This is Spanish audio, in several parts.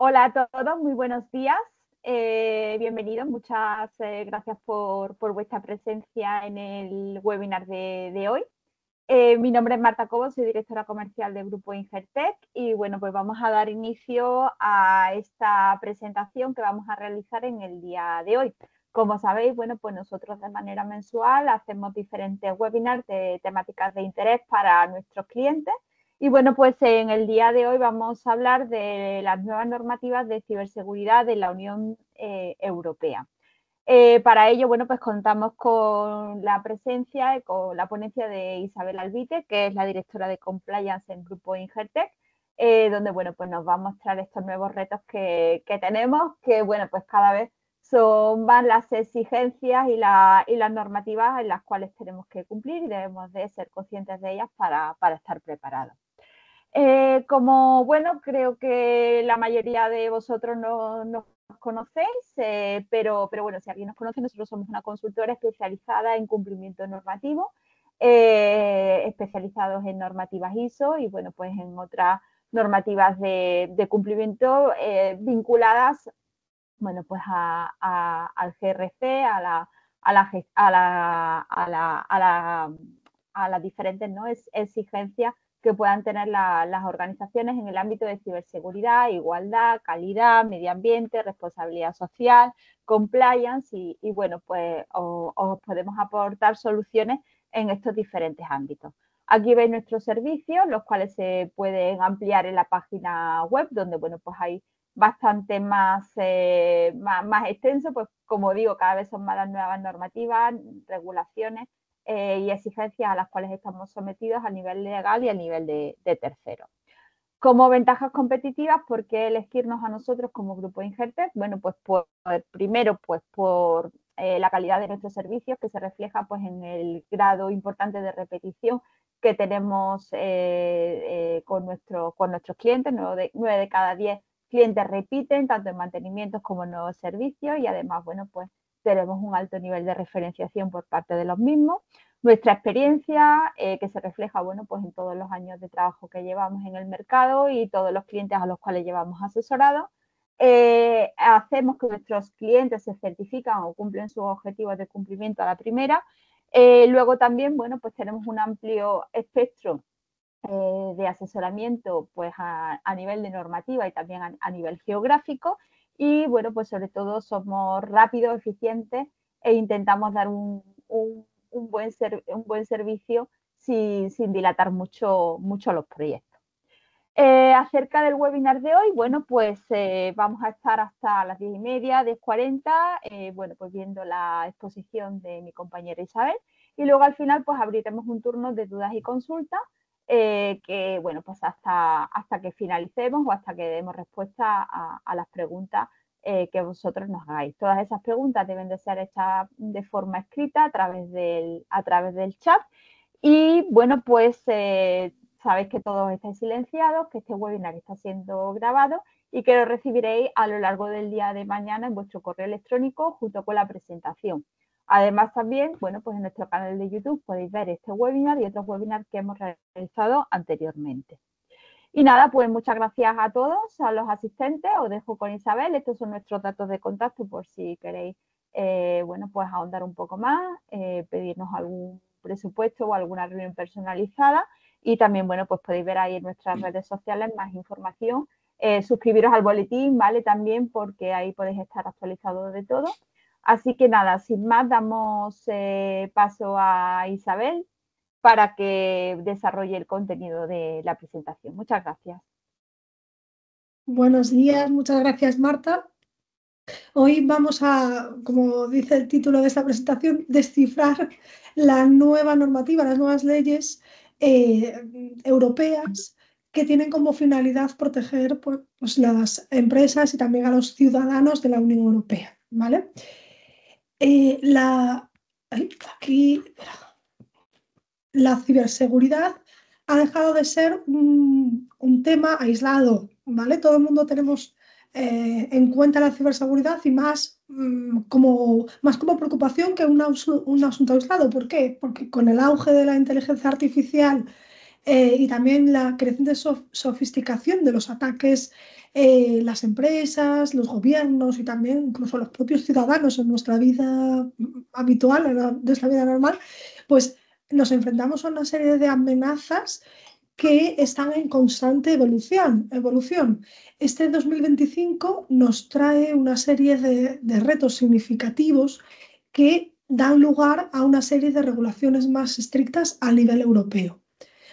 Hola a todos, muy buenos días. Bienvenidos, muchas gracias por vuestra presencia en el webinar de hoy. Mi nombre es Marta Cobo, soy directora comercial del Grupo Ingertech y bueno, pues vamos a dar inicio a esta presentación que vamos a realizar en el día de hoy. Como sabéis, bueno, pues nosotros de manera mensual hacemos diferentes webinars de temáticas de interés para nuestros clientes. Y bueno, pues en el día de hoy vamos a hablar de las nuevas normativas de ciberseguridad de la Unión Europea. Para ello, bueno, pues contamos con la presencia y con la ponencia de Isabel Albite, que es la directora de Compliance en Grupo Ingertech, donde, bueno, pues nos va a mostrar estos nuevos retos que tenemos, que, bueno, pues cada vez son más las exigencias y las normativas en las cuales tenemos que cumplir y debemos de ser conscientes de ellas para estar preparados. Como bueno, creo que la mayoría de vosotros no nos conocéis, pero bueno, si alguien nos conoce, nosotros somos una consultora especializada en cumplimiento normativo, especializados en normativas ISO y bueno, pues en otras normativas de cumplimiento vinculadas, bueno, pues al GRC, a las diferentes, ¿no?, exigencias que puedan tener las organizaciones en el ámbito de ciberseguridad, igualdad, calidad, medio ambiente, responsabilidad social, compliance y bueno, pues os podemos aportar soluciones en estos diferentes ámbitos. Aquí veis nuestros servicios, los cuales se pueden ampliar en la página web, donde bueno, pues hay bastante más extenso, pues como digo, cada vez son más las nuevas normativas, regulaciones y exigencias a las cuales estamos sometidos a nivel legal y a nivel de terceros. Como ventajas competitivas, ¿por qué elegirnos a nosotros como Grupo Ingertech? Bueno, pues primero, pues por la calidad de nuestros servicios, que se refleja pues en el grado importante de repetición que tenemos con nuestros clientes. 9 de cada 10 clientes repiten, tanto en mantenimientos como en nuevos servicios, y además, bueno, pues tenemos un alto nivel de referenciación por parte de los mismos. Nuestra experiencia, que se refleja, bueno, pues en todos los años de trabajo que llevamos en el mercado y todos los clientes a los cuales llevamos asesorados. Hacemos que nuestros clientes se certifican o cumplen sus objetivos de cumplimiento a la primera. Luego también, bueno, pues tenemos un amplio espectro de asesoramiento pues a nivel de normativa y también a nivel geográfico. Y bueno, pues sobre todo somos rápidos, eficientes e intentamos dar un buen servicio sin dilatar mucho los proyectos. Acerca del webinar de hoy, bueno, pues vamos a estar hasta las 10:30, 10:40, bueno, pues viendo la exposición de mi compañera Isabel, y luego al final pues abriremos un turno de dudas y consultas, que bueno, pues hasta que finalicemos o hasta que demos respuesta a las preguntas que vosotros nos hagáis. Todas esas preguntas deben de ser hechas de forma escrita a través del chat. Y bueno, pues sabéis que todos estáis silenciados, que este webinar está siendo grabado y que lo recibiréis a lo largo del día de mañana en vuestro correo electrónico junto con la presentación. Además también, bueno, pues en nuestro canal de YouTube podéis ver este webinar y otros webinars que hemos realizado anteriormente. Y nada, pues muchas gracias a todos, a los asistentes. Os dejo con Isabel. Estos son nuestros datos de contacto por si queréis, bueno, pues ahondar un poco más, pedirnos algún presupuesto o alguna reunión personalizada. Y también, bueno, pues podéis ver ahí en nuestras redes sociales más información. Suscribiros al boletín, ¿vale? También porque ahí podéis estar actualizados de todo. Así que nada, sin más, damos paso a Isabel para que desarrolle el contenido de la presentación. Muchas gracias. Buenos días, muchas gracias Marta. Hoy vamos a, como dice el título de esta presentación, descifrar la nueva normativa, las nuevas leyes europeas que tienen como finalidad proteger pues, las empresas y también a los ciudadanos de la Unión Europea, ¿vale? Aquí, la ciberseguridad ha dejado de ser un tema aislado, ¿vale? Todo el mundo tenemos en cuenta la ciberseguridad y más como preocupación que un asunto aislado. ¿Por qué? Porque con el auge de la inteligencia artificial y también la creciente sofisticación de los ataques las empresas, los gobiernos y también incluso los propios ciudadanos en nuestra vida habitual, en nuestra vida normal, pues nos enfrentamos a una serie de amenazas que están en constante evolución. Este 2025 nos trae una serie de retos significativos que dan lugar a una serie de regulaciones más estrictas a nivel europeo.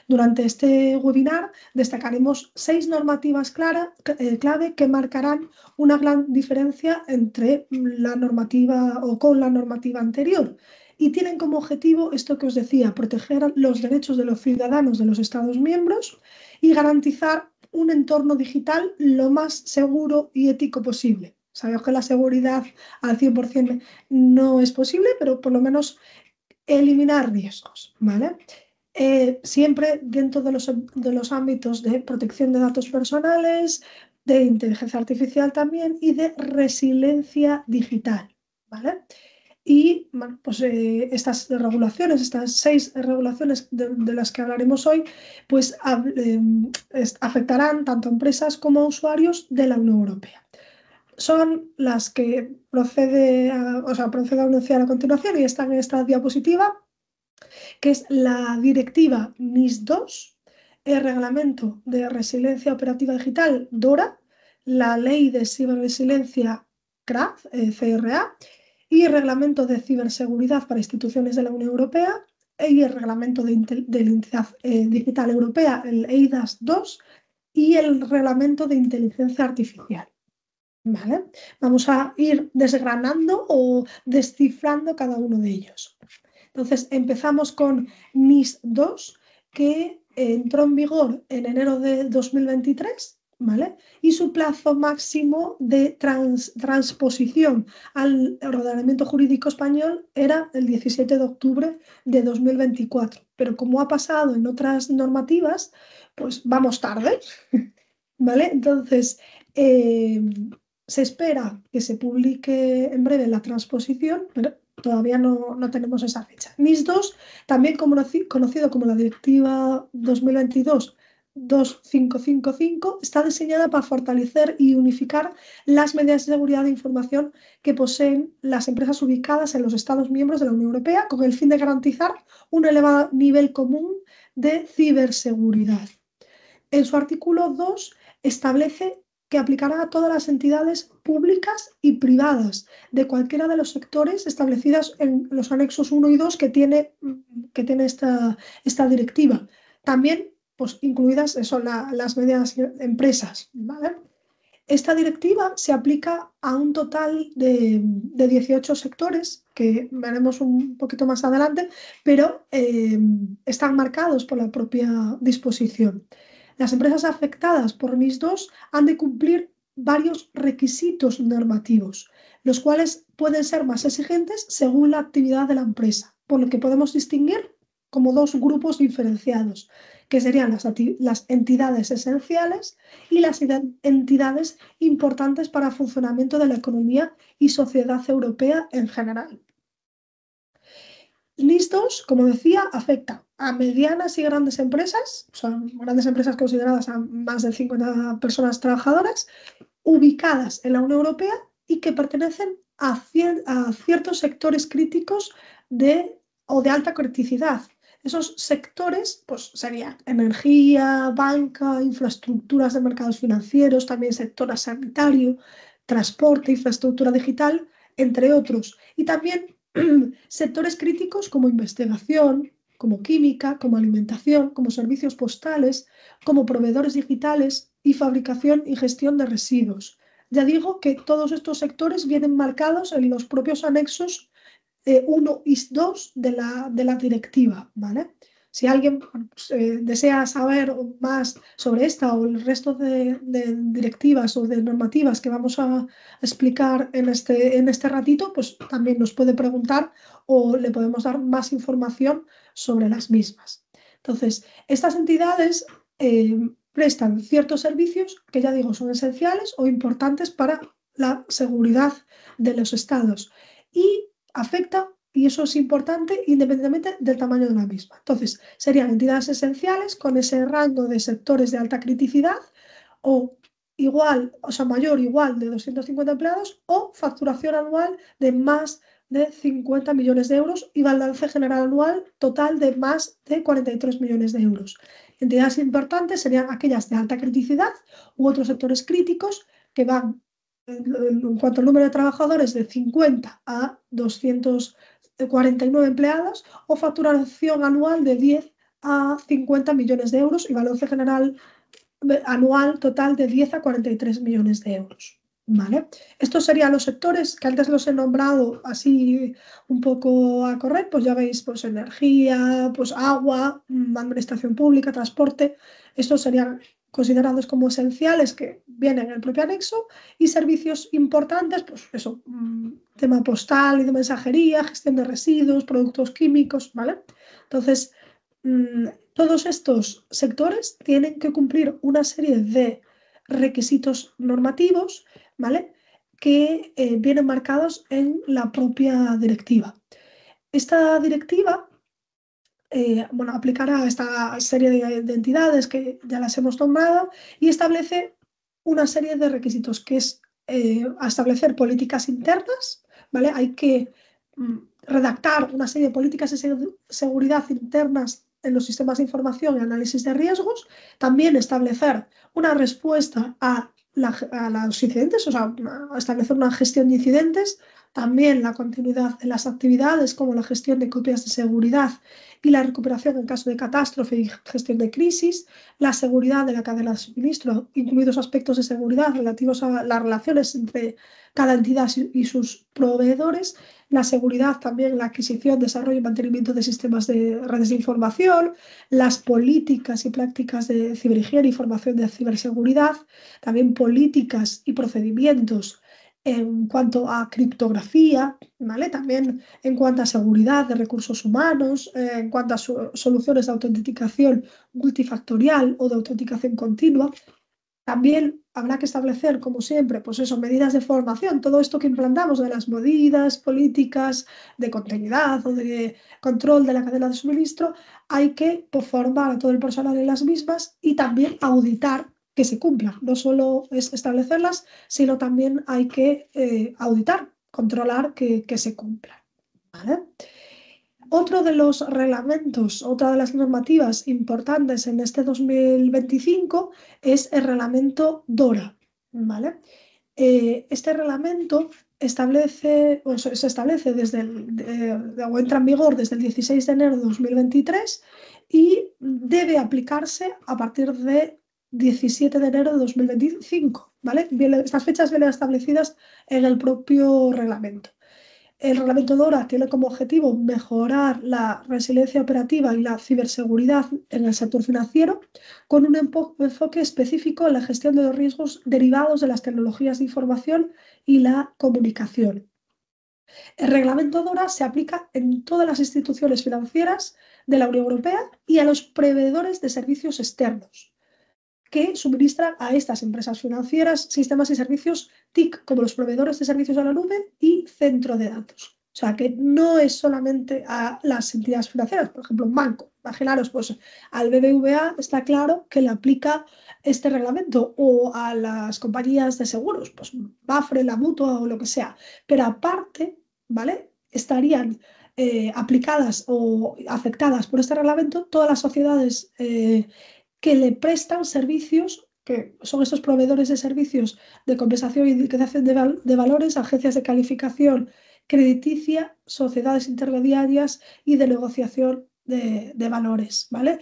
Durante este webinar destacaremos 6 normativas clave que marcarán una gran diferencia entre la normativa o con la normativa anterior y tienen como objetivo esto que os decía, proteger los derechos de los ciudadanos de los Estados miembros y garantizar un entorno digital lo más seguro y ético posible. Sabemos que la seguridad al 100% no es posible, pero por lo menos eliminar riesgos, ¿vale? Siempre dentro de los ámbitos de protección de datos personales, de inteligencia artificial también y de resiliencia digital, ¿vale? Y bueno, pues estas regulaciones, estas 6 regulaciones de las que hablaremos hoy, pues afectarán tanto a empresas como a usuarios de la Unión Europea. Son las que procedo a anunciar a continuación y están en esta diapositiva, que es la directiva NIS2, el reglamento de resiliencia operativa digital DORA, la ley de ciberresiliencia CRA y el reglamento de ciberseguridad para instituciones de la Unión Europea y el reglamento de identidad digital europea, el eIDAS 2 y el reglamento de inteligencia artificial. ¿Vale? Vamos a ir desgranando o descifrando cada uno de ellos. Entonces empezamos con NIS2, que entró en vigor en enero de 2023, ¿vale? Y su plazo máximo de transposición al ordenamiento jurídico español era el 17 de octubre de 2024. Pero como ha pasado en otras normativas, pues vamos tarde, ¿vale? Entonces, se espera que se publique en breve la transposición, pero todavía no tenemos esa fecha. NIS2, también conocido como la Directiva 2022-2555, está diseñada para fortalecer y unificar las medidas de seguridad de información que poseen las empresas ubicadas en los Estados miembros de la Unión Europea con el fin de garantizar un elevado nivel común de ciberseguridad. En su artículo 2 establece que aplicará a todas las entidades públicas y privadas de cualquiera de los sectores establecidos en los anexos 1 y 2 que tiene esta directiva. También pues, incluidas son las medias empresas, ¿vale? Esta directiva se aplica a un total de 18 sectores, que veremos un poquito más adelante, pero están marcados por la propia disposición. Las empresas afectadas por NIS2 han de cumplir varios requisitos normativos, los cuales pueden ser más exigentes según la actividad de la empresa, por lo que podemos distinguir como 2 grupos diferenciados, que serían las entidades esenciales y las entidades importantes para el funcionamiento de la economía y sociedad europea en general. NIS2, como decía, afecta a medianas y grandes empresas, son grandes empresas consideradas a más de 50 personas trabajadoras, ubicadas en la Unión Europea y que pertenecen a ciertos sectores críticos o de alta criticidad. Esos sectores pues, serían energía, banca, infraestructuras de mercados financieros, también sector sanitario, transporte, infraestructura digital, entre otros. Y también sectores críticos como investigación, como química, como alimentación, como servicios postales, como proveedores digitales y fabricación y gestión de residuos. Ya digo que todos estos sectores vienen marcados en los propios anexos 1 y 2 de la directiva, ¿vale? Si alguien desea saber más sobre esta o el resto de directivas o de normativas que vamos a explicar en este ratito, pues también nos puede preguntar o le podemos dar más información sobre las mismas. Entonces, estas entidades prestan ciertos servicios que ya digo son esenciales o importantes para la seguridad de los estados y afecta, y eso es importante, independientemente del tamaño de la misma. Entonces, serían entidades esenciales con ese rango de sectores de alta criticidad o igual, o sea, mayor o igual de 250 empleados o facturación anual de más de 50 millones de euros y balance general anual total de más de 43 millones de euros. Entidades importantes serían aquellas de alta criticidad u otros sectores críticos que van, en cuanto al número de trabajadores, de 50 a 249 empleados o facturación anual de 10 a 50 millones de euros y balance general anual total de 10 a 43 millones de euros. ¿Vale? Estos serían los sectores que antes los he nombrado así un poco a correr, pues ya veis, pues energía, pues agua, administración pública, transporte. Estos serían considerados como esenciales que vienen en el propio anexo y servicios importantes, pues eso, tema postal y de mensajería, gestión de residuos, productos químicos, ¿vale? Entonces, todos estos sectores tienen que cumplir una serie de requisitos normativos, ¿vale? Que vienen marcados en la propia directiva. Esta directiva bueno, aplicará a esta serie de entidades que ya las hemos nombrado y establece una serie de requisitos, que es establecer políticas internas, ¿vale? Hay que redactar una serie de políticas de seguridad internas en los sistemas de información y análisis de riesgos, también establecer una respuesta a los incidentes, o sea, establecer una gestión de incidentes, también la continuidad de las actividades como la gestión de copias de seguridad y la recuperación en caso de catástrofe y gestión de crisis, la seguridad de la cadena de suministro, incluidos aspectos de seguridad relativos a las relaciones entre cada entidad y sus proveedores, la seguridad también, la adquisición, desarrollo y mantenimiento de sistemas de redes de información, las políticas y prácticas de ciberhigiene y formación de ciberseguridad, también políticas y procedimientos en cuanto a criptografía, ¿vale? También en cuanto a seguridad de recursos humanos, en cuanto a soluciones de autenticación multifactorial o de autenticación continua. También habrá que establecer, como siempre, pues eso, medidas de formación, todo esto que implantamos de las medidas políticas de continuidad o de control de la cadena de suministro, hay que pues, formar a todo el personal en las mismas y también auditar que se cumplan. No solo es establecerlas, sino también hay que auditar, controlar que se cumplan. ¿Vale? Otro de los reglamentos, otra de las normativas importantes en este 2025 es el reglamento DORA, ¿vale? Este reglamento establece, o se establece o entra en vigor desde el 16 de enero de 2023 y debe aplicarse a partir de 17 de enero de 2025, ¿vale? Estas fechas vienen establecidas en el propio reglamento. El reglamento DORA tiene como objetivo mejorar la resiliencia operativa y la ciberseguridad en el sector financiero, con un enfoque específico en la gestión de los riesgos derivados de las tecnologías de información y la comunicación. El reglamento DORA se aplica en todas las instituciones financieras de la Unión Europea y a los proveedores de servicios externos que suministran a estas empresas financieras sistemas y servicios TIC, como los proveedores de servicios a la nube y centro de datos. O sea, que no es solamente a las entidades financieras, por ejemplo, un banco. Imaginaros, pues al BBVA está claro que le aplica este reglamento o a las compañías de seguros, pues Mapfre, la Mutua o lo que sea. Pero aparte, ¿vale? Estarían aplicadas o afectadas por este reglamento todas las sociedades que le prestan servicios, que son estos proveedores de servicios de compensación y liquidación de valores, agencias de calificación crediticia, sociedades intermediarias y de negociación de valores, ¿vale?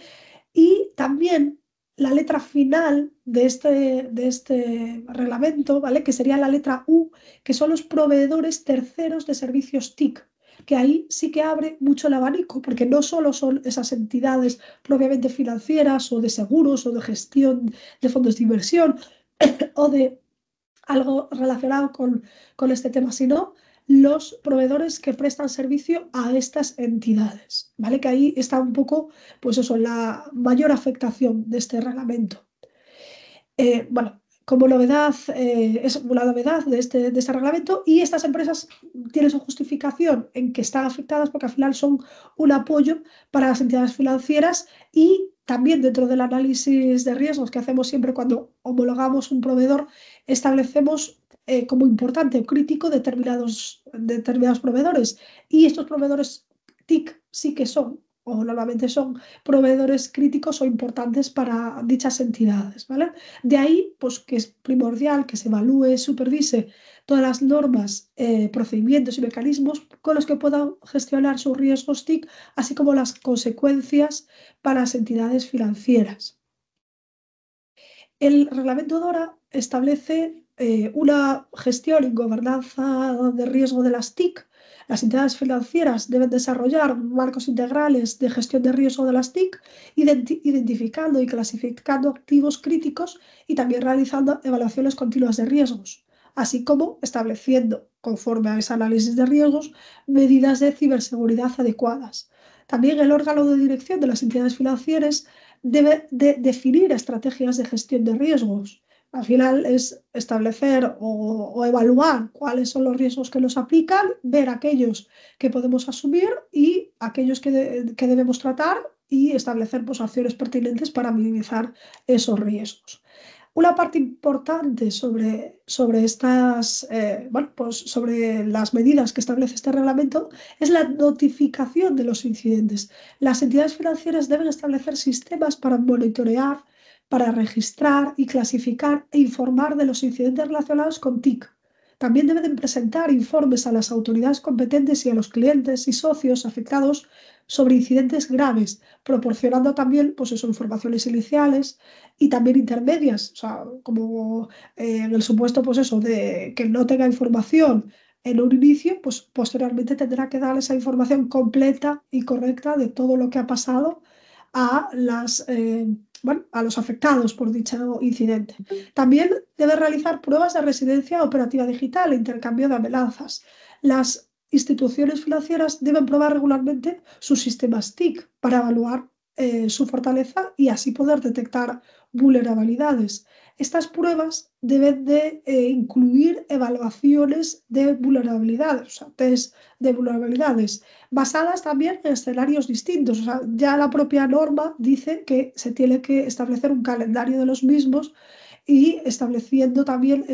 Y también la letra final de este reglamento, ¿vale? Que sería la letra U, que son los proveedores terceros de servicios TIC, que ahí sí que abre mucho el abanico, porque no solo son esas entidades propiamente financieras o de seguros o de gestión de fondos de inversión o de algo relacionado con este tema, sino los proveedores que prestan servicio a estas entidades, ¿vale? Que ahí está un poco, pues eso, la mayor afectación de este reglamento. Bueno, como novedad, es una novedad de este reglamento, y estas empresas tienen su justificación en que están afectadas porque al final son un apoyo para las entidades financieras, y también dentro del análisis de riesgos que hacemos siempre cuando homologamos un proveedor, establecemos como importante o crítico determinados proveedores, y estos proveedores TIC sí que son, o normalmente son, proveedores críticos o importantes para dichas entidades, ¿vale? De ahí, pues, que es primordial que se evalúe, supervise todas las normas, procedimientos y mecanismos con los que puedan gestionar sus riesgos TIC, así como las consecuencias para las entidades financieras. El reglamento DORA establece una gestión y gobernanza de riesgo de las TIC. Las entidades financieras deben desarrollar marcos integrales de gestión de riesgo de las TIC, identificando y clasificando activos críticos y también realizando evaluaciones continuas de riesgos, así como estableciendo, conforme a ese análisis de riesgos, medidas de ciberseguridad adecuadas. También el órgano de dirección de las entidades financieras debe de definir estrategias de gestión de riesgos. Al final es establecer o evaluar cuáles son los riesgos que nos aplican, ver aquellos que podemos asumir y aquellos que debemos tratar, y establecer, pues, acciones pertinentes para minimizar esos riesgos. Una parte importante sobre las medidas que establece este reglamento es la notificación de los incidentes. Las entidades financieras deben establecer sistemas para monitorear, para registrar y clasificar e informar de los incidentes relacionados con TIC. También deben presentar informes a las autoridades competentes y a los clientes y socios afectados sobre incidentes graves, proporcionando también, pues eso, informaciones iniciales y también intermedias, o sea, como en el supuesto, pues eso, de que no tenga información en un inicio, pues posteriormente tendrá que dar esa información completa y correcta de todo lo que ha pasado a a los afectados por dicho incidente. También debe realizar pruebas de residencia operativa digital e intercambio de amenazas. Las instituciones financieras deben probar regularmente sus sistemas TIC para evaluar su fortaleza y así poder detectar vulnerabilidades. Estas pruebas deben de incluir evaluaciones de vulnerabilidades, o sea, test de vulnerabilidades, basadas también en escenarios distintos. O sea, ya la propia norma dice que se tiene que establecer un calendario de los mismos, y estableciendo también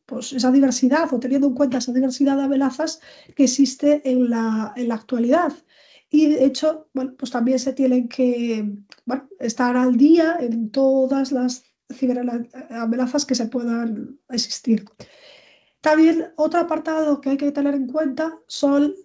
pues esa diversidad, o teniendo en cuenta esa diversidad de amenazas que existe en la actualidad. Y de hecho, bueno, pues también se tienen que, bueno, estar al día en todas las ciberamenazas que se puedan existir. También otro apartado que hay que tener en cuenta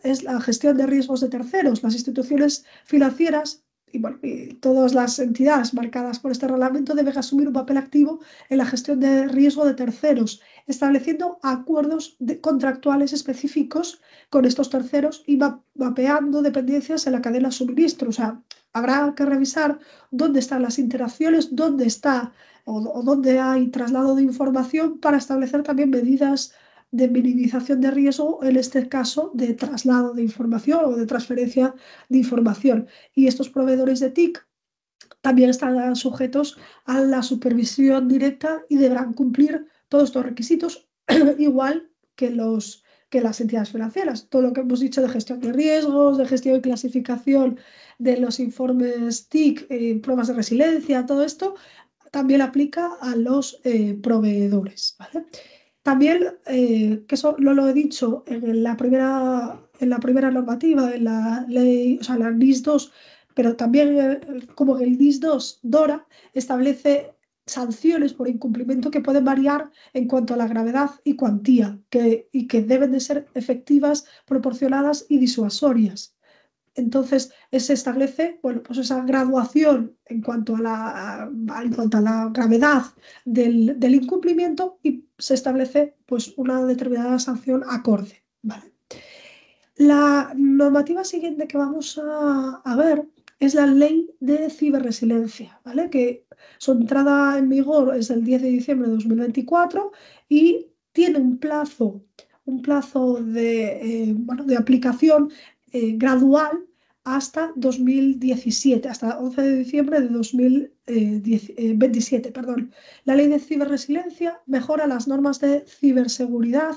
es la gestión de riesgos de terceros. Las instituciones financieras y todas las entidades marcadas por este reglamento deben asumir un papel activo en la gestión de riesgo de terceros, estableciendo acuerdos contractuales específicos con estos terceros y mapeando dependencias en la cadena de suministro. O sea, habrá que revisar dónde están las interacciones, dónde está o dónde hay traslado de información, para establecer también medidas de minimización de riesgo, en este caso de traslado de información o de transferencia de información. Y estos proveedores de TIC también estarán sujetos a la supervisión directa y deberán cumplir todos estos requisitos, igual que las entidades financieras. Todo lo que hemos dicho de gestión de riesgos, de gestión y clasificación de los informes TIC, pruebas de resiliencia, todo esto también aplica a los proveedores, ¿vale? También, que eso no lo he dicho en la primera normativa, en la ley, o sea, la NIS 2, pero también como el NIS 2 DORA establece sanciones por incumplimiento que pueden variar en cuanto a la gravedad y cuantía, y que deben de ser efectivas, proporcionadas y disuasorias. Entonces, se establece, bueno, pues esa graduación en cuanto a la gravedad del incumplimiento, y se establece, pues, una determinada sanción acorde, ¿vale? La normativa siguiente que vamos a ver es la Ley de Ciberresiliencia, ¿vale? Que su entrada en vigor es el 10 de diciembre de 2024 y tiene un plazo de aplicación gradual hasta 2017, hasta 11 de diciembre de 2027, perdón. La ley de ciberresiliencia mejora las normas de ciberseguridad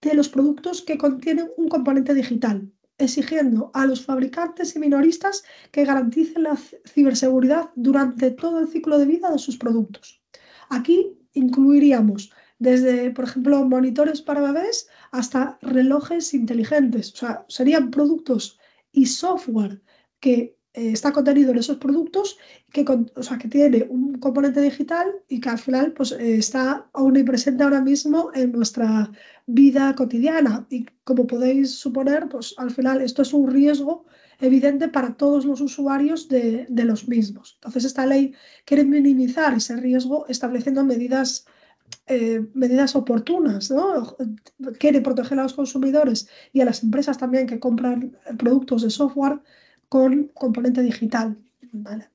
de los productos que contienen un componente digital, exigiendo a los fabricantes y minoristas que garanticen la ciberseguridad durante todo el ciclo de vida de sus productos. Aquí incluiríamos desde, por ejemplo, monitores para bebés hasta relojes inteligentes. O sea, serían productos y software que está contenido en esos productos, o sea, que tiene un componente digital y que al final pues, está omnipresente ahora mismo en nuestra vida cotidiana. Y como podéis suponer, pues al final esto es un riesgo evidente para todos los usuarios de los mismos. Entonces, esta ley quiere minimizar ese riesgo estableciendo medidas oportunas, ¿no? Quiere proteger a los consumidores y a las empresas también que compran productos de software con componente digital. ¿Vale?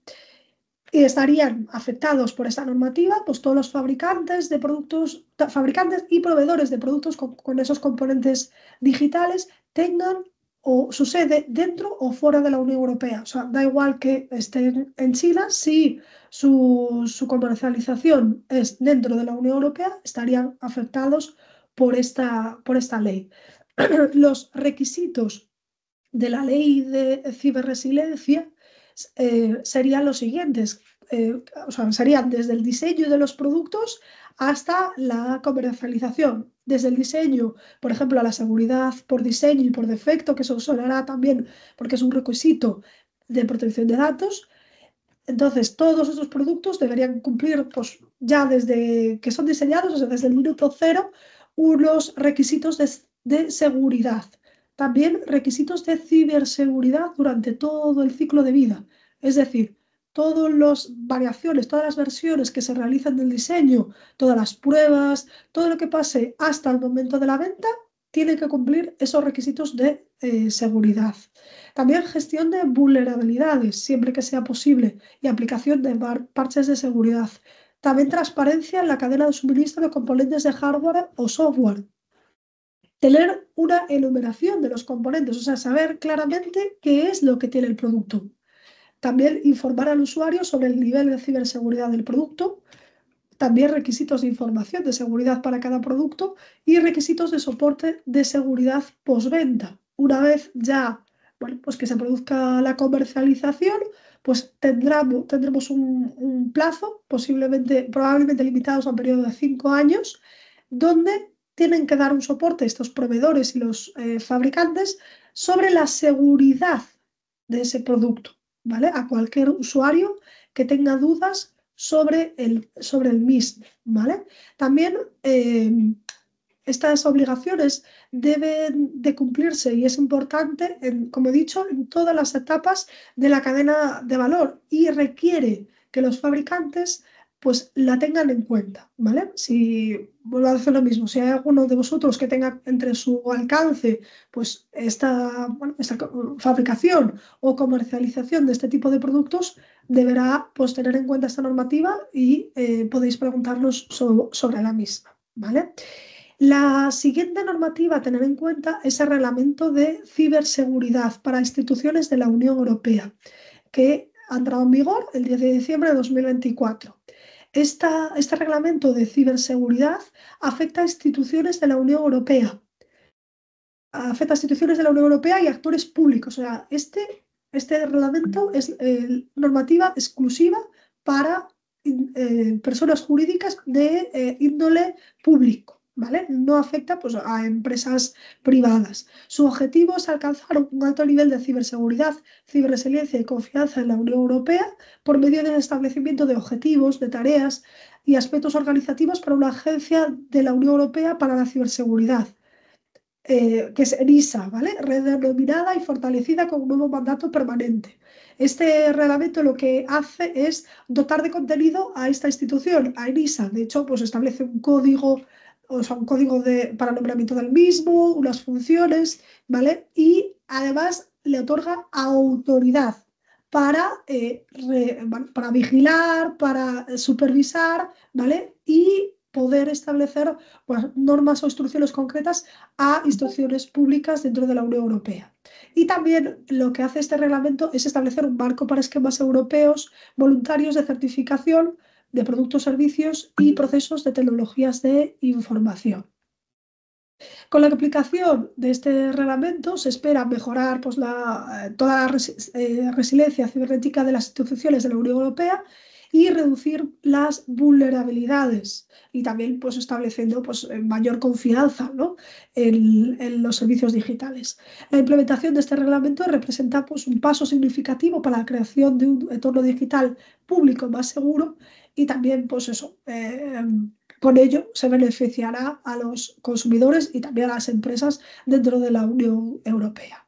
Y estarían afectados por esta normativa pues, todos los fabricantes de productos, fabricantes y proveedores de productos con esos componentes digitales tengan o su sede dentro o fuera de la Unión Europea. O sea, da igual que estén en China, si su comercialización es dentro de la Unión Europea, estarían afectados por esta ley. Los requisitos de la ley de ciberresiliencia serían los siguientes. O sea, serían desde el diseño de los productos hasta la comercialización. Desde el diseño, por ejemplo, a la seguridad por diseño y por defecto, que eso sonará también porque es un requisito de protección de datos. Entonces, todos esos productos deberían cumplir, pues ya desde que son diseñados, o sea, desde el minuto cero, unos requisitos de seguridad. También requisitos de ciberseguridad durante todo el ciclo de vida. Es decir, todas las variaciones, todas las versiones que se realizan del diseño, todas las pruebas, todo lo que pase hasta el momento de la venta, tienen que cumplir esos requisitos de seguridad. También gestión de vulnerabilidades, siempre que sea posible, y aplicación de parches de seguridad. También transparencia en la cadena de suministro de componentes de hardware o software. Tener una enumeración de los componentes, o sea, saber claramente qué es lo que tiene el producto. También informar al usuario sobre el nivel de ciberseguridad del producto. También requisitos de información de seguridad para cada producto y requisitos de soporte de seguridad postventa. Una vez ya, bueno, pues que se produzca la comercialización, pues tendremos un plazo, probablemente limitados a un periodo de 5 años, donde tienen que dar un soporte estos proveedores y los fabricantes sobre la seguridad de ese producto, ¿vale? A cualquier usuario que tenga dudas sobre el mismo, ¿vale? También estas obligaciones deben de cumplirse y es importante, como he dicho, en todas las etapas de la cadena de valor y requiere que los fabricantes pues la tengan en cuenta, ¿vale? Si vuelvo a decir lo mismo, si hay alguno de vosotros que tenga entre su alcance pues esta fabricación o comercialización de este tipo de productos, deberá pues, tener en cuenta esta normativa y podéis preguntarnos sobre la misma, ¿vale? La siguiente normativa a tener en cuenta es el Reglamento de Ciberseguridad para instituciones de la Unión Europea, que ha entrado en vigor el 10 de diciembre de 2024. Este reglamento de ciberseguridad afecta a instituciones de la Unión Europea. Afecta a instituciones de la Unión Europea y actores públicos. O sea, este reglamento es normativa exclusiva para personas jurídicas de índole público. ¿Vale? No afecta pues, a empresas privadas. Su objetivo es alcanzar un alto nivel de ciberseguridad, ciberresiliencia y confianza en la Unión Europea por medio del establecimiento de objetivos, de tareas y aspectos organizativos para una agencia de la Unión Europea para la ciberseguridad. Que es ENISA, ¿vale? Redenominada y fortalecida con un nuevo mandato permanente. Este reglamento lo que hace es dotar de contenido a esta institución, a ENISA. De hecho, pues establece un código, o sea, un código para nombramiento del mismo, unas funciones, ¿vale? Y además le otorga autoridad para vigilar, para supervisar, ¿vale? Y poder establecer pues, normas o instrucciones concretas a instituciones públicas dentro de la Unión Europea. Y también lo que hace este reglamento es establecer un marco para esquemas europeos voluntarios de certificación de productos, servicios y procesos de tecnologías de información. Con la aplicación de este reglamento se espera mejorar pues, toda la resiliencia cibernética de las instituciones de la Unión Europea y reducir las vulnerabilidades y también pues, estableciendo pues, mayor confianza, ¿no? en los servicios digitales. La implementación de este reglamento representa pues, un paso significativo para la creación de un entorno digital público más seguro y también pues eso, con ello se beneficiará a los consumidores y también a las empresas dentro de la Unión Europea.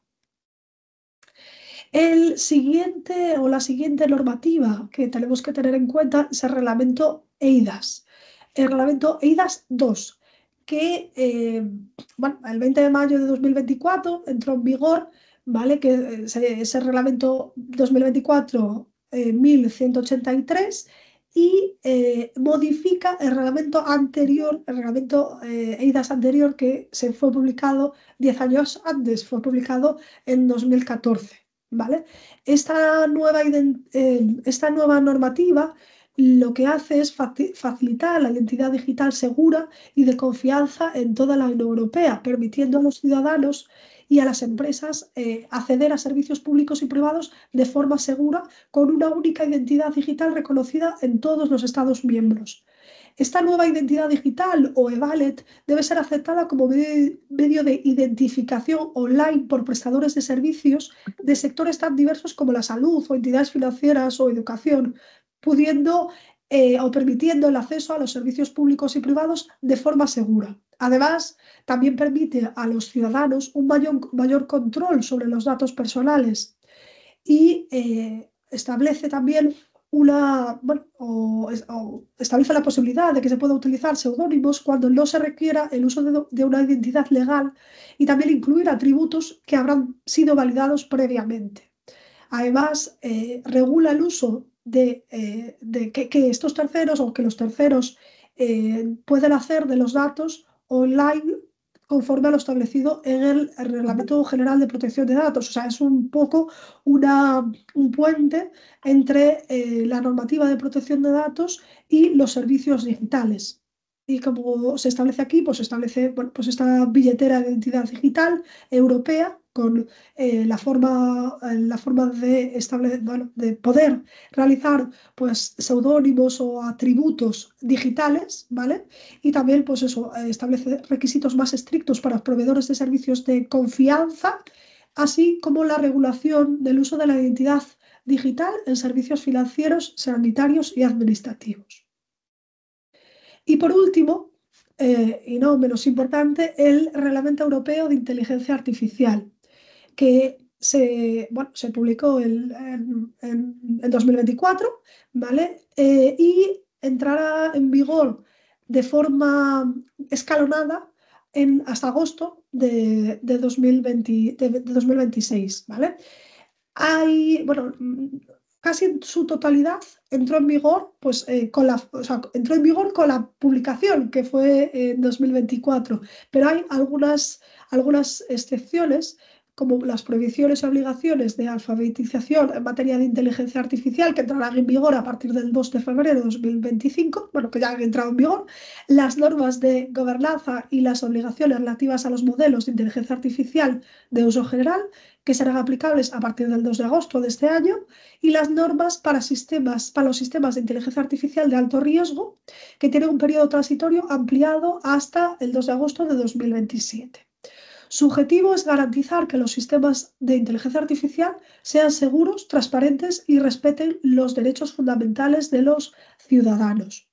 El siguiente o la siguiente normativa que tenemos que tener en cuenta es el reglamento eIDAS. El reglamento eIDAS 2, que bueno, el 20 de mayo de 2024 entró en vigor, ¿vale? Que ese reglamento 2024 1183 y modifica el reglamento anterior, el reglamento eIDAS anterior que se fue publicado 10 años antes, fue publicado en 2014. ¿Vale? Esta nueva normativa lo que hace es facilitar la identidad digital segura y de confianza en toda la Unión Europea, permitiendo a los ciudadanos y a las empresas acceder a servicios públicos y privados de forma segura con una única identidad digital reconocida en todos los Estados miembros. Esta nueva identidad digital o e-wallet debe ser aceptada como medio de identificación online por prestadores de servicios de sectores tan diversos como la salud o entidades financieras o educación, pudiendo o permitiendo el acceso a los servicios públicos y privados de forma segura. Además, también permite a los ciudadanos un mayor control sobre los datos personales y establece también establece la posibilidad de que se pueda utilizar seudónimos cuando no se requiera el uso de una identidad legal y también incluir atributos que habrán sido validados previamente. Además, regula el uso de que estos terceros o que los terceros pueden hacer de los datos online conforme a lo establecido en el Reglamento General de Protección de Datos. O sea, es un poco un puente entre la normativa de protección de datos y los servicios digitales. Y como se establece aquí, pues se establece pues esta billetera de identidad digital europea con la forma de poder realizar pues, seudónimos o atributos digitales, ¿vale? Y también pues eso, establece requisitos más estrictos para los proveedores de servicios de confianza, así como la regulación del uso de la identidad digital en servicios financieros, sanitarios y administrativos. Y por último, y no menos importante, el Reglamento Europeo de Inteligencia Artificial, que se publicó en 2024, ¿vale? Y entrará en vigor de forma escalonada hasta agosto de 2026, ¿vale? Casi en su totalidad entró en vigor, pues, entró en vigor con la publicación, que fue en 2024, pero hay algunas excepciones, como las prohibiciones y obligaciones de alfabetización en materia de inteligencia artificial, que entrarán en vigor a partir del 2 de febrero de 2025, que ya han entrado en vigor, las normas de gobernanza y las obligaciones relativas a los modelos de inteligencia artificial de uso general, que serán aplicables a partir del 2 de agosto de este año, y las normas para los sistemas de inteligencia artificial de alto riesgo, que tienen un periodo transitorio ampliado hasta el 2 de agosto de 2027. Su objetivo es garantizar que los sistemas de inteligencia artificial sean seguros, transparentes y respeten los derechos fundamentales de los ciudadanos.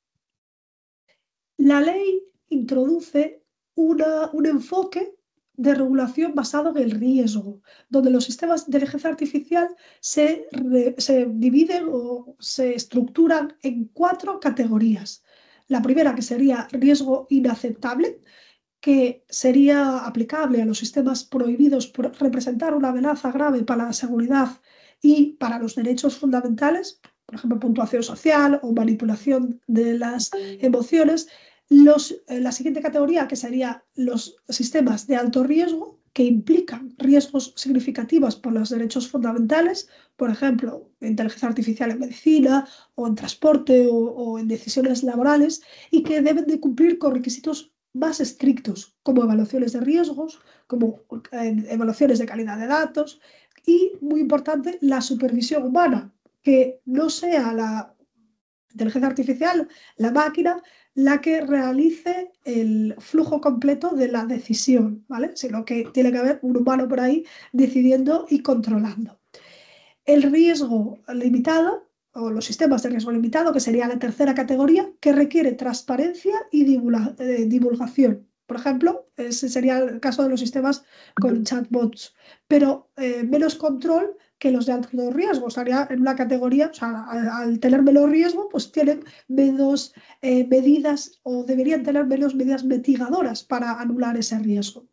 La ley introduce un enfoque de regulación basado en el riesgo, donde los sistemas de inteligencia artificial se dividen o se estructuran en 4 categorías. La primera, que sería riesgo inaceptable, que sería aplicable a los sistemas prohibidos por representar una amenaza grave para la seguridad y para los derechos fundamentales, por ejemplo, puntuación social o manipulación de las emociones. La siguiente categoría, que serían los sistemas de alto riesgo, que implican riesgos significativos por los derechos fundamentales, por ejemplo, inteligencia artificial en medicina o en transporte o en decisiones laborales, y que deben de cumplir con requisitos más estrictos, como evaluaciones de riesgos, como evaluaciones de calidad de datos y, muy importante, la supervisión humana, que no sea la inteligencia artificial, la máquina, la que realice el flujo completo de la decisión, ¿vale? Sino que tiene que haber un humano por ahí decidiendo y controlando. El riesgo limitado, o los sistemas de riesgo limitado, que sería la tercera categoría, que requiere transparencia y divulgación. Por ejemplo, ese sería el caso de los sistemas con chatbots, pero menos control que los de alto riesgo. Estaría en una categoría, o sea, al tener menos riesgo, pues tienen menos medidas o deberían tener menos medidas mitigadoras para anular ese riesgo.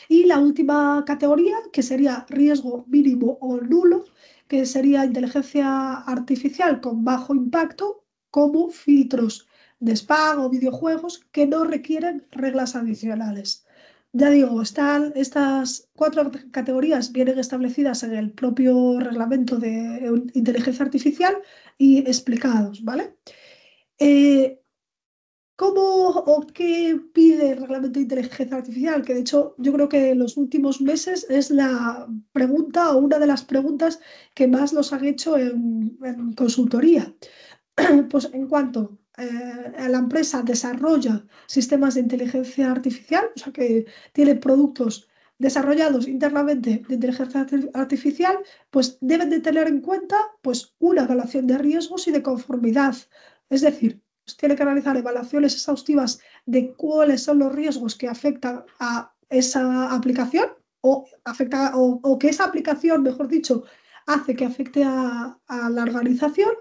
Y la última categoría, que sería riesgo mínimo o nulo, que sería inteligencia artificial con bajo impacto, como filtros de spam o videojuegos que no requieren reglas adicionales. Ya digo, estas 4 categorías vienen establecidas en el propio reglamento de inteligencia artificial y explicados, ¿vale? ¿Cómo o qué pide el reglamento de inteligencia artificial? Que de hecho yo creo que en los últimos meses es la pregunta o una de las preguntas que más nos han hecho en consultoría. Pues en cuanto la empresa desarrolla sistemas de inteligencia artificial, o sea que tiene productos desarrollados internamente de inteligencia artificial, pues deben de tener en cuenta pues, una evaluación de riesgos y de conformidad. Es decir, pues, tiene que realizar evaluaciones exhaustivas de cuáles son los riesgos que afectan a esa aplicación o que esa aplicación, mejor dicho, hace que afecte a la organización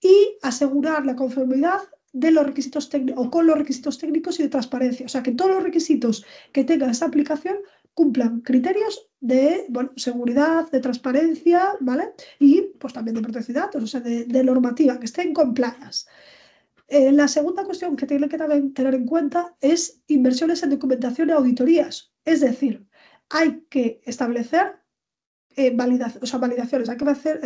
y asegurar la conformidad de los requisitos técnicos o con los requisitos técnicos y de transparencia. O sea, que todos los requisitos que tenga esa aplicación cumplan criterios de seguridad, de transparencia, ¿vale? Y pues también de protección de datos, o sea, de normativa, que estén compliance. La segunda cuestión que tiene que también tener en cuenta es inversiones en documentación y auditorías. Es decir, hay que establecer validaciones, hay que hacer,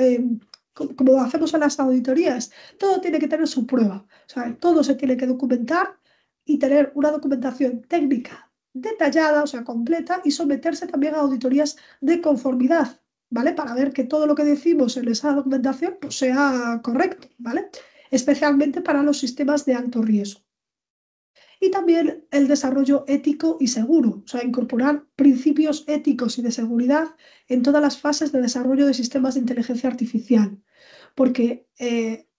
como hacemos en las auditorías, todo tiene que tener su prueba, o sea, todo se tiene que documentar y tener una documentación técnica detallada, o sea, completa, y someterse también a auditorías de conformidad, ¿vale? Para ver que todo lo que decimos en esa documentación pues, sea correcto, ¿vale? Especialmente para los sistemas de alto riesgo. Y también el desarrollo ético y seguro, o sea, incorporar principios éticos y de seguridad en todas las fases de desarrollo de sistemas de inteligencia artificial. Porque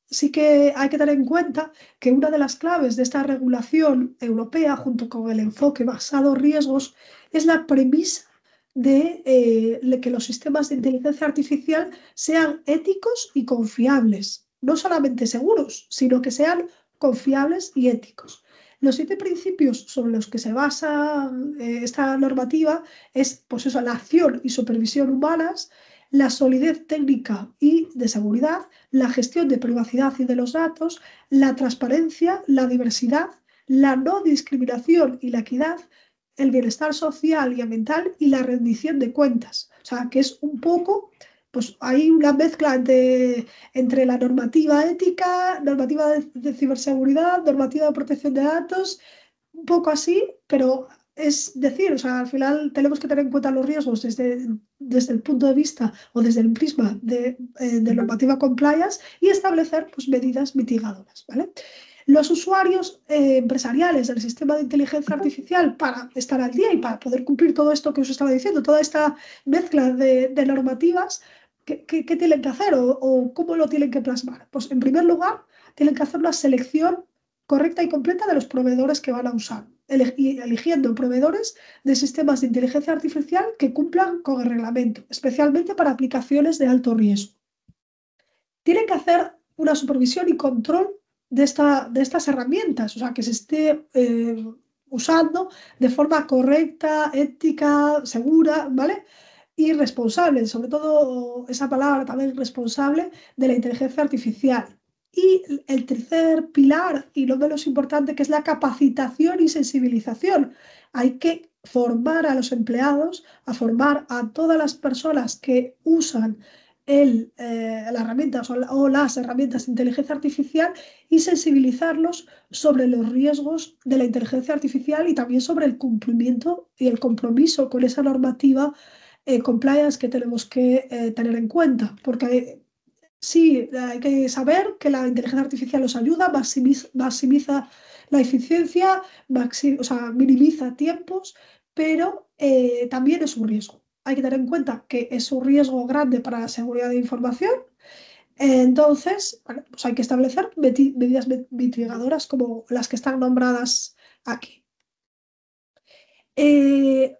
sí que hay que tener en cuenta que una de las claves de esta regulación europea, junto con el enfoque basado en riesgos, es la premisa de que los sistemas de inteligencia artificial sean éticos y confiables. No solamente seguros, sino que sean confiables y éticos. Los 7 principios sobre los que se basa esta normativa es pues eso, la acción y supervisión humanas, la solidez técnica y de seguridad, la gestión de privacidad y de los datos, la transparencia, la diversidad, la no discriminación y la equidad, el bienestar social y ambiental y la rendición de cuentas. O sea, que es un poco, pues hay una mezcla entre la normativa ética, normativa de ciberseguridad, normativa de protección de datos, un poco así, pero es decir, o sea, al final tenemos que tener en cuenta los riesgos desde el punto de vista o desde el prisma de normativa compliance y establecer pues, medidas mitigadoras, ¿vale? Los usuarios empresariales del sistema de inteligencia artificial para estar al día y para poder cumplir todo esto que os estaba diciendo, toda esta mezcla de normativas, ¿qué tienen que hacer o cómo lo tienen que plasmar? Pues en primer lugar, tienen que hacer una selección correcta y completa de los proveedores que van a usar, eligiendo proveedores de sistemas de inteligencia artificial que cumplan con el reglamento, especialmente para aplicaciones de alto riesgo. Tienen que hacer una supervisión y control de estas herramientas, o sea, que se esté usando de forma correcta, ética, segura, ¿vale? Y responsable, sobre todo esa palabra también responsable de la inteligencia artificial. Y el tercer pilar, y no menos importante, que es la capacitación y sensibilización. Hay que formar a los empleados, a formar a todas las personas que usan las herramientas o las herramientas de inteligencia artificial y sensibilizarlos sobre los riesgos de la inteligencia artificial y también sobre el cumplimiento y el compromiso con esa normativa compliance que tenemos que tener en cuenta, porque sí, hay que saber que la inteligencia artificial nos ayuda, maximiza la eficiencia, o sea, minimiza tiempos, pero también es un riesgo. Hay que tener en cuenta que es un riesgo grande para la seguridad de información. Entonces, bueno, pues hay que establecer medidas mitigadoras como las que están nombradas aquí. Eh,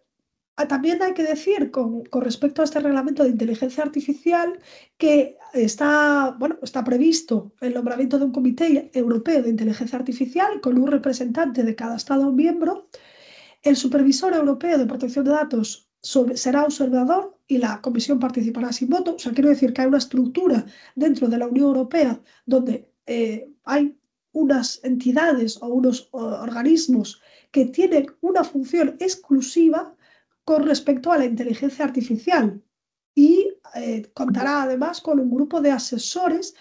También hay que decir con respecto a este reglamento de inteligencia artificial que está previsto el nombramiento de un comité europeo de inteligencia artificial con un representante de cada Estado miembro. El supervisor europeo de protección de datos será observador y la comisión participará sin voto. O sea, quiero decir que hay una estructura dentro de la Unión Europea donde hay unas entidades o unos organismos que tienen una función exclusiva con respecto a la inteligencia artificial y contará además con un grupo de asesores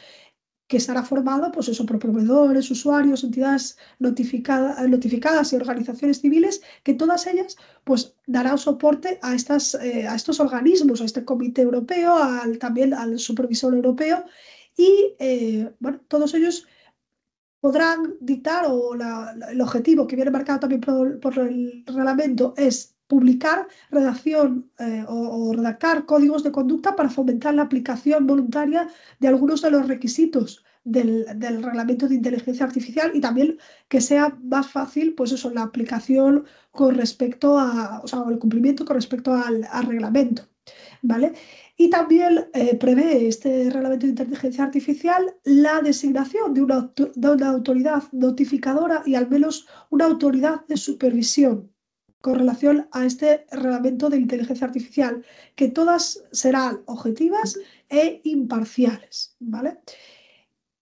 que estará formado pues eso, por proveedores, usuarios, entidades notificadas y organizaciones civiles, que todas ellas pues, darán soporte a estos organismos, a este comité europeo, también al supervisor europeo y bueno, todos ellos podrán dictar el objetivo que viene marcado también por el reglamento es publicar redacción o redactar códigos de conducta para fomentar la aplicación voluntaria de algunos de los requisitos del reglamento de inteligencia artificial y también que sea más fácil, pues eso, la aplicación con respecto o sea, el cumplimiento con respecto al reglamento, ¿vale? Y también prevé este reglamento de inteligencia artificial la designación de una autoridad notificadora y al menos una autoridad de supervisión con relación a este reglamento de inteligencia artificial, que todas serán objetivas e imparciales, ¿vale?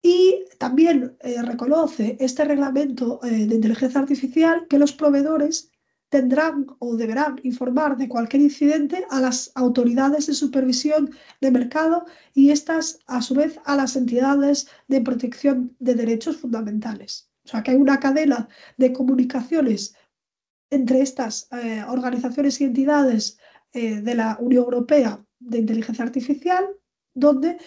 Y también reconoce este reglamento de inteligencia artificial que los proveedores tendrán o deberán informar de cualquier incidente a las autoridades de supervisión de mercado y estas, a su vez, a las entidades de protección de derechos fundamentales. O sea, que hay una cadena de comunicaciones entre estas organizaciones y entidades de la Unión Europea de inteligencia artificial, donde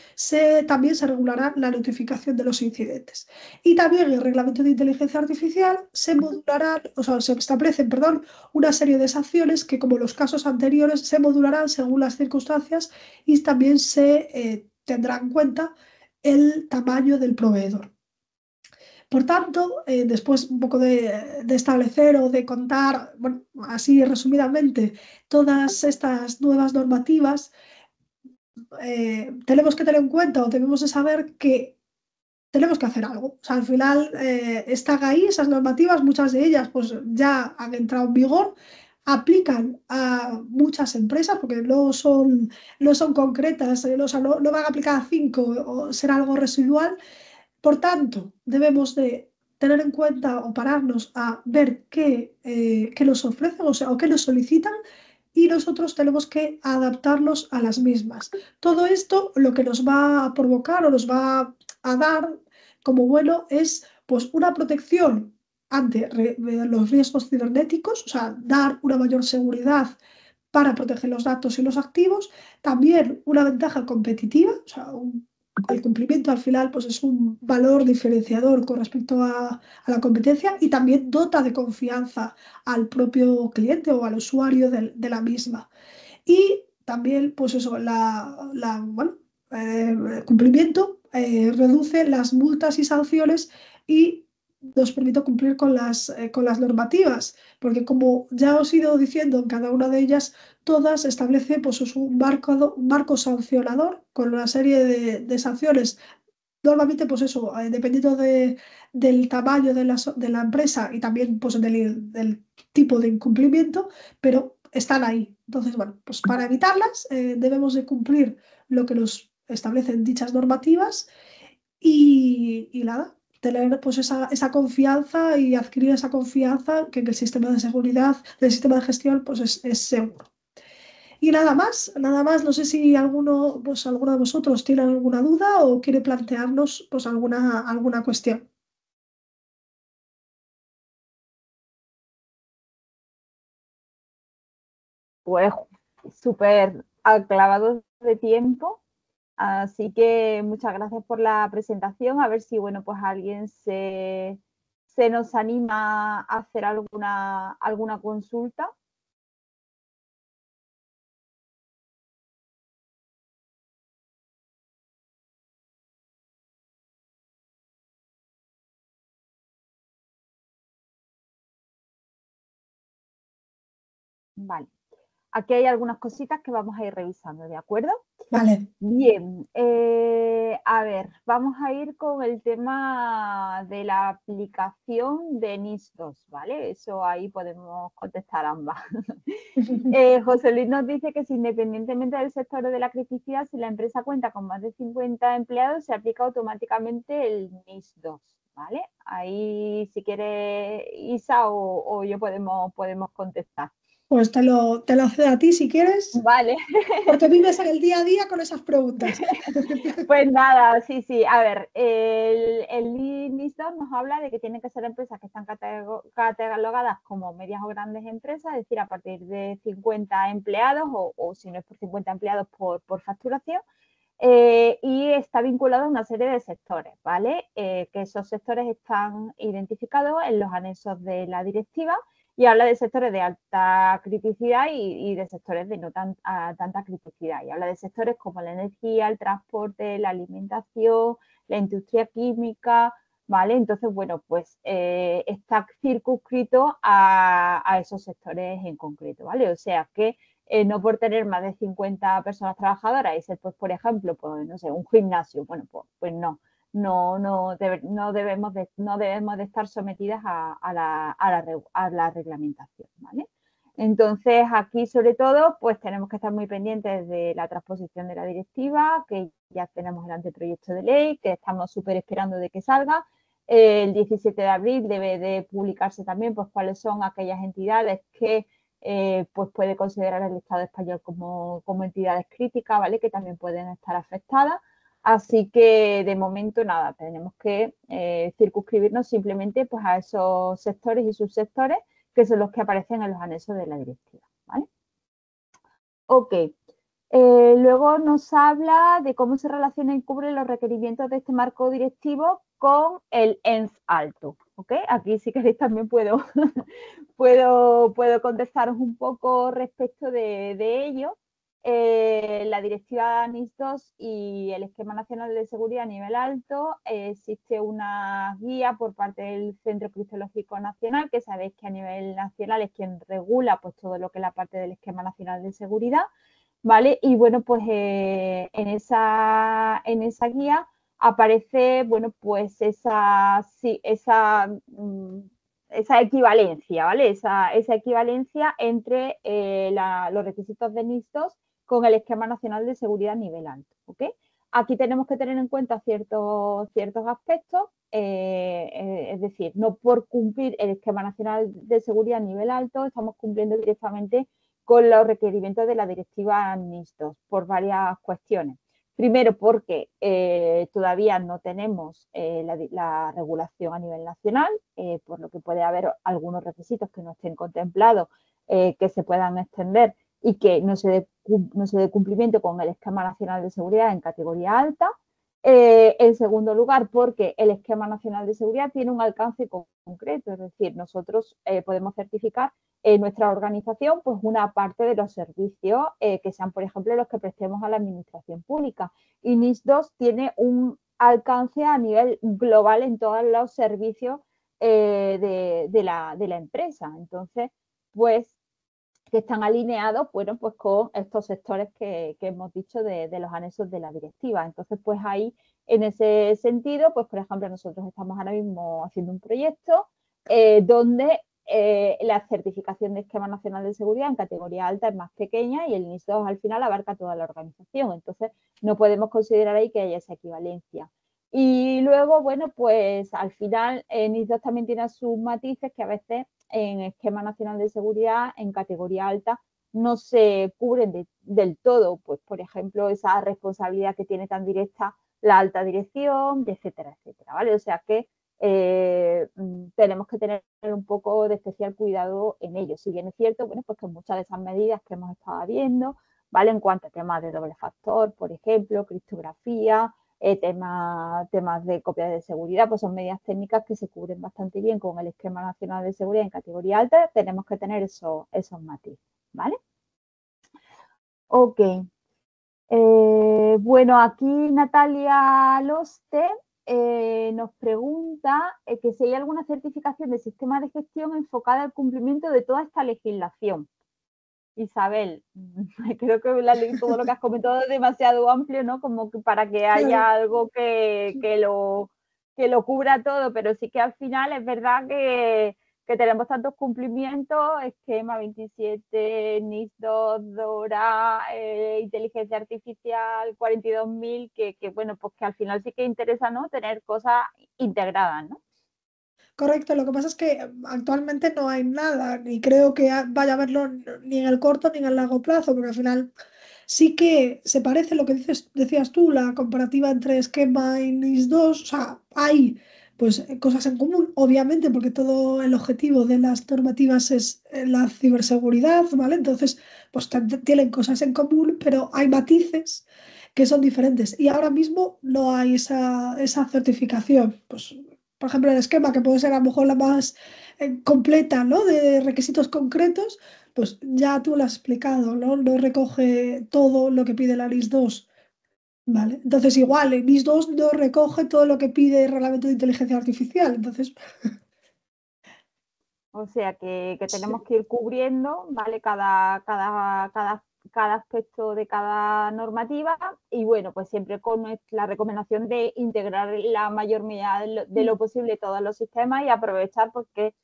también se regulará la notificación de los incidentes. Y también en el reglamento de inteligencia artificial se modularán, o sea, se establecen, perdón, una serie de sanciones que, como en los casos anteriores, se modularán según las circunstancias y también se tendrá en cuenta el tamaño del proveedor. Por tanto, después un poco de establecer o de contar, bueno, así resumidamente, todas estas nuevas normativas, tenemos que tener en cuenta o debemos de saber que tenemos que hacer algo. O sea, al final están ahí esas normativas, muchas de ellas pues ya han entrado en vigor, aplican a muchas empresas porque no son concretas, o sea, no van a aplicar a 5 o será algo residual. Por tanto, debemos de tener en cuenta o pararnos a ver qué nos ofrecen, o sea, o qué nos solicitan y nosotros tenemos que adaptarnos a las mismas. Todo esto lo que nos va a provocar o nos va a dar como bueno es pues una protección ante los riesgos cibernéticos, o sea, dar una mayor seguridad para proteger los datos y los activos, también una ventaja competitiva, o sea, el cumplimiento al final pues es un valor diferenciador con respecto a la competencia y también dota de confianza al propio cliente o al usuario de la misma. Y también, pues eso, bueno, el cumplimiento reduce las multas y sanciones y nos permite cumplir con las normativas, porque como ya os he ido diciendo, en cada una de ellas, todas establecen pues, un marco sancionador con una serie de sanciones. Normalmente, pues eso, dependiendo del tamaño de la empresa y también pues, del tipo de incumplimiento, pero están ahí. Entonces, bueno, pues para evitarlas debemos de cumplir lo que nos establecen dichas normativas y nada, tener pues esa confianza y adquirir esa confianza que el sistema de seguridad, el sistema de gestión pues es seguro. Y nada más, no sé si alguno de vosotros tiene alguna duda o quiere plantearnos pues alguna cuestión. Pues súper aclavados de tiempo. Así que muchas gracias por la presentación. A ver si, bueno, pues alguien se nos anima a hacer alguna consulta. Vale. Aquí hay algunas cositas que vamos a ir revisando, ¿de acuerdo? Vale. Bien, a ver, vamos a ir con el tema de la aplicación de NIS2, ¿vale? Eso ahí podemos contestar ambas. José Luis nos dice que si independientemente del sector o de la criticidad, si la empresa cuenta con más de 50 empleados, se aplica automáticamente el NIS2, ¿vale? Ahí si quiere Isa o yo podemos contestar. Pues te lo cedo a ti si quieres, Vale. porque vives en el día a día con esas preguntas. Pues nada, sí. A ver, el NIS2 nos habla de que tienen que ser empresas que están catalogadas como medias o grandes empresas, es decir, a partir de 50 empleados o si no es por 50 empleados por facturación. Y está vinculado a una serie de sectores, ¿vale? Que esos sectores están identificados en los anexos de la directiva y habla de sectores de alta criticidad y de sectores de no tanta criticidad. Y habla de sectores como la energía, el transporte, la alimentación, la industria química, ¿vale? Entonces, bueno, pues está circunscrito a esos sectores en concreto, ¿vale? O sea que no por tener más de 50 personas trabajadoras y ser, pues, por ejemplo, pues, no sé, un gimnasio, bueno, pues no debemos de estar sometidas a la reglamentación, ¿vale? Entonces, aquí sobre todo, pues tenemos que estar muy pendientes de la transposición de la directiva, que ya tenemos el anteproyecto de ley, que estamos súper esperando de que salga. El 17 de abril debe de publicarse también, pues, cuáles son aquellas entidades que pues puede considerar el Estado español como entidades críticas, ¿vale? Que también pueden estar afectadas. Así que de momento nada, tenemos que circunscribirnos simplemente pues, a esos sectores y subsectores que son los que aparecen en los anexos de la directiva, ¿vale? Ok. Luego nos habla de cómo se relacionan y cubren los requerimientos de este marco directivo con el ENS alto. ¿Okay? Aquí si queréis también puedo contestaros un poco respecto de ello. La directiva NIS2 y el Esquema Nacional de Seguridad a nivel alto, existe una guía por parte del Centro Criptológico Nacional, que sabéis que a nivel nacional es quien regula pues, todo lo que es la parte del Esquema Nacional de Seguridad, ¿vale? Y bueno, pues en esa guía aparece, bueno, pues esa equivalencia, ¿vale? Esa equivalencia entre los requisitos de NIS2 con el Esquema Nacional de Seguridad a nivel alto, ¿ok? Aquí tenemos que tener en cuenta ciertos aspectos, es decir, no por cumplir el Esquema Nacional de Seguridad a nivel alto estamos cumpliendo directamente con los requerimientos de la directiva NIS2 por varias cuestiones. Primero, porque todavía no tenemos la regulación a nivel nacional, por lo que puede haber algunos requisitos que no estén contemplados, que se puedan extender y que no se dé cumplimiento con el Esquema Nacional de Seguridad en categoría alta. En segundo lugar, porque el Esquema Nacional de Seguridad tiene un alcance concreto, es decir, nosotros podemos certificar en nuestra organización pues una parte de los servicios que sean, por ejemplo, los que prestemos a la administración pública. Y NIS2 tiene un alcance a nivel global en todos los servicios de la empresa. Entonces, pues que están alineados, bueno, pues con estos sectores que hemos dicho de los anexos de la directiva. Entonces, pues ahí, en ese sentido, pues por ejemplo, nosotros estamos ahora mismo haciendo un proyecto donde la certificación de Esquema Nacional de Seguridad en categoría alta es más pequeña y el NIS2 al final abarca toda la organización. Entonces, no podemos considerar ahí que haya esa equivalencia. Y luego, bueno, pues al final NIS2 también tiene sus matices que a veces en esquema nacional de seguridad, en categoría alta, no se cubren del todo, pues por ejemplo, esa responsabilidad que tiene tan directa la alta dirección, etcétera, etcétera, ¿vale? O sea que tenemos que tener un poco de especial cuidado en ello. Si bien es cierto, bueno, pues que muchas de esas medidas que hemos estado viendo, ¿vale? En cuanto a temas de doble factor, por ejemplo, criptografía, temas de copia de seguridad, pues son medidas técnicas que se cubren bastante bien con el esquema nacional de seguridad en categoría alta, tenemos que tener esos matices, ¿vale? Ok. Bueno, aquí Natalia Loste nos pregunta que si hay alguna certificación de sistema de gestión enfocada al cumplimiento de toda esta legislación. Isabel, creo que todo lo que has comentado es demasiado amplio, ¿no? Como que para que haya algo que lo cubra todo, pero sí que al final es verdad que tenemos tantos cumplimientos, esquema 27, NIS2, DORA, inteligencia artificial, 42.000, bueno, pues que al final sí que interesa, ¿no? Tener cosas integradas, ¿no? Correcto, lo que pasa es que actualmente no hay nada, ni creo que vaya a haberlo ni en el corto ni en el largo plazo, porque al final sí que se parece lo que decías tú, la comparativa entre esquema y NIS2, o sea, hay pues cosas en común, obviamente, porque todo el objetivo de las normativas es la ciberseguridad, ¿vale? Entonces, pues tienen cosas en común, pero hay matices que son diferentes. Y ahora mismo no hay esa certificación. Pues por ejemplo, el esquema, que puede ser a lo mejor la más completa, ¿no? De requisitos concretos, pues ya tú lo has explicado, ¿no? No recoge todo lo que pide la NIS2, ¿vale? Entonces, igual, el NIS2 no recoge todo lo que pide el reglamento de inteligencia artificial. Entonces, O sea que tenemos sí. que ir cubriendo, ¿vale? Cada aspecto de cada normativa y bueno, pues siempre con la recomendación de integrar la mayor medida de lo posible todos los sistemas y aprovechar porque,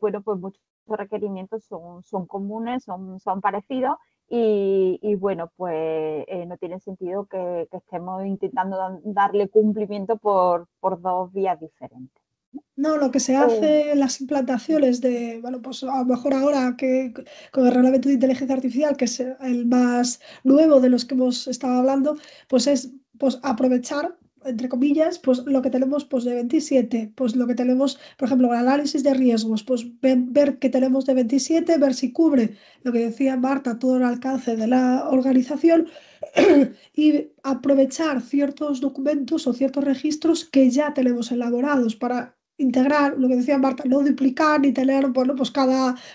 bueno, pues muchos requerimientos son comunes, son parecidos y bueno, pues no tiene sentido que estemos intentando darle cumplimiento por dos vías diferentes. No, lo que se Eh, hace en las implantaciones de, bueno, pues a lo mejor ahora que con el reglamento de inteligencia artificial, que es el más nuevo de los que hemos estado hablando, pues es pues aprovechar, entre comillas, pues lo que tenemos pues de 27 pues lo que tenemos, por ejemplo, el análisis de riesgos, pues ver qué tenemos de 27 ver si cubre lo que decía Marta, todo el alcance de la organización y aprovechar ciertos documentos o ciertos registros que ya tenemos elaborados para integrar, lo que decía Marta, no duplicar ni tener, bueno, pues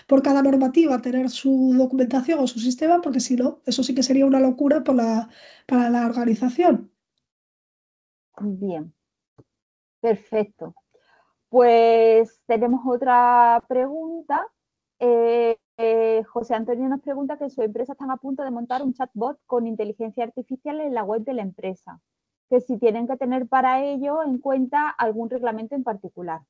por cada normativa tener su documentación o su sistema, porque si no, eso sí que sería una locura para la organización. bien, perfecto. Pues tenemos otra pregunta. José Antonio nos pregunta que su empresa está a punto de montar un chatbot con inteligencia artificial en la web de la empresa, que si tienen que tener para ello en cuenta algún reglamento en particular.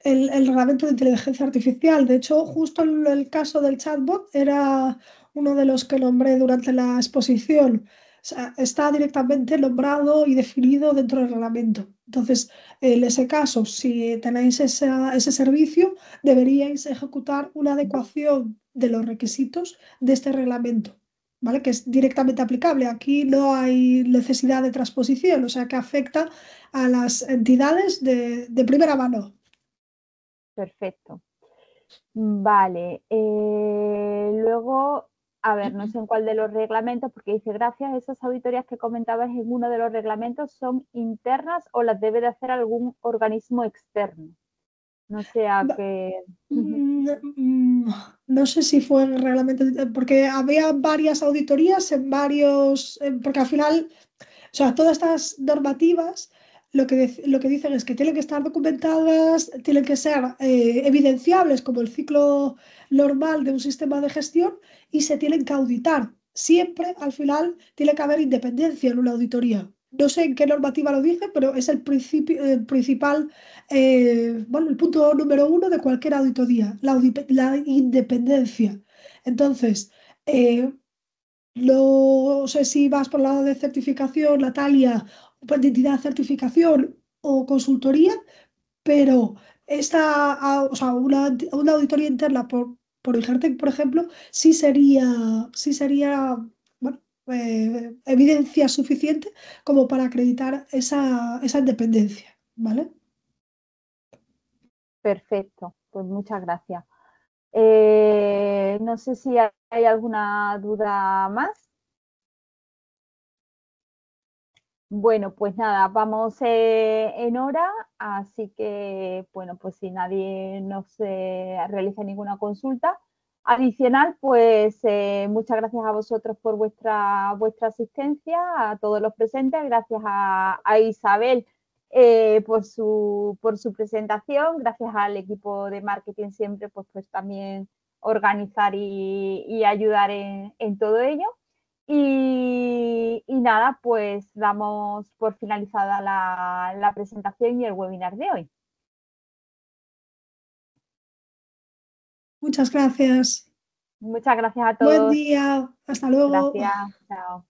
El reglamento de inteligencia artificial. De hecho, justo el caso del chatbot era uno de los que nombré durante la exposición. O sea, está directamente nombrado y definido dentro del reglamento. Entonces, en ese caso, si tenéis ese servicio, deberíais ejecutar una adecuación de los requisitos de este reglamento, ¿vale? Que es directamente aplicable. Aquí no hay necesidad de transposición, o sea, que afecta a las entidades de primera mano. Perfecto. Vale. Luego, a ver, no sé en cuál de los reglamentos, porque dice, gracias, esas auditorías que comentabas en uno de los reglamentos son internas o las debe de hacer algún organismo externo. No sé a qué. Mm, mm, No sé si fue en el reglamento, porque había varias auditorías en varios, porque al final, o sea, todas estas normativas lo que dicen es que tienen que estar documentadas, tienen que ser evidenciables como el ciclo normal de un sistema de gestión y se tienen que auditar. Siempre, al final, tiene que haber independencia en una auditoría. No sé en qué normativa lo dice, pero es el principio, el principal, bueno, el punto número uno de cualquier auditoría, la independencia. Entonces, eh, no sé si vas por el lado de certificación, Natalia, pues, de entidad, certificación o consultoría, pero o sea, una auditoría interna por Igertec, por ejemplo, sí sería bueno, evidencia suficiente como para acreditar esa independencia, ¿vale? Perfecto, pues muchas gracias. No sé si hay alguna duda más. Bueno, pues nada, vamos en hora, así que, bueno, pues si nadie nos realiza ninguna consulta adicional, pues muchas gracias a vosotros por vuestra asistencia, a todos los presentes, gracias a Isabel por su presentación, gracias al equipo de marketing siempre, pues también organizar y ayudar en todo ello. Y nada, pues damos por finalizada la presentación y el webinar de hoy. Muchas gracias. Muchas gracias a Buen todos. día. Hasta luego. Gracias. Chao.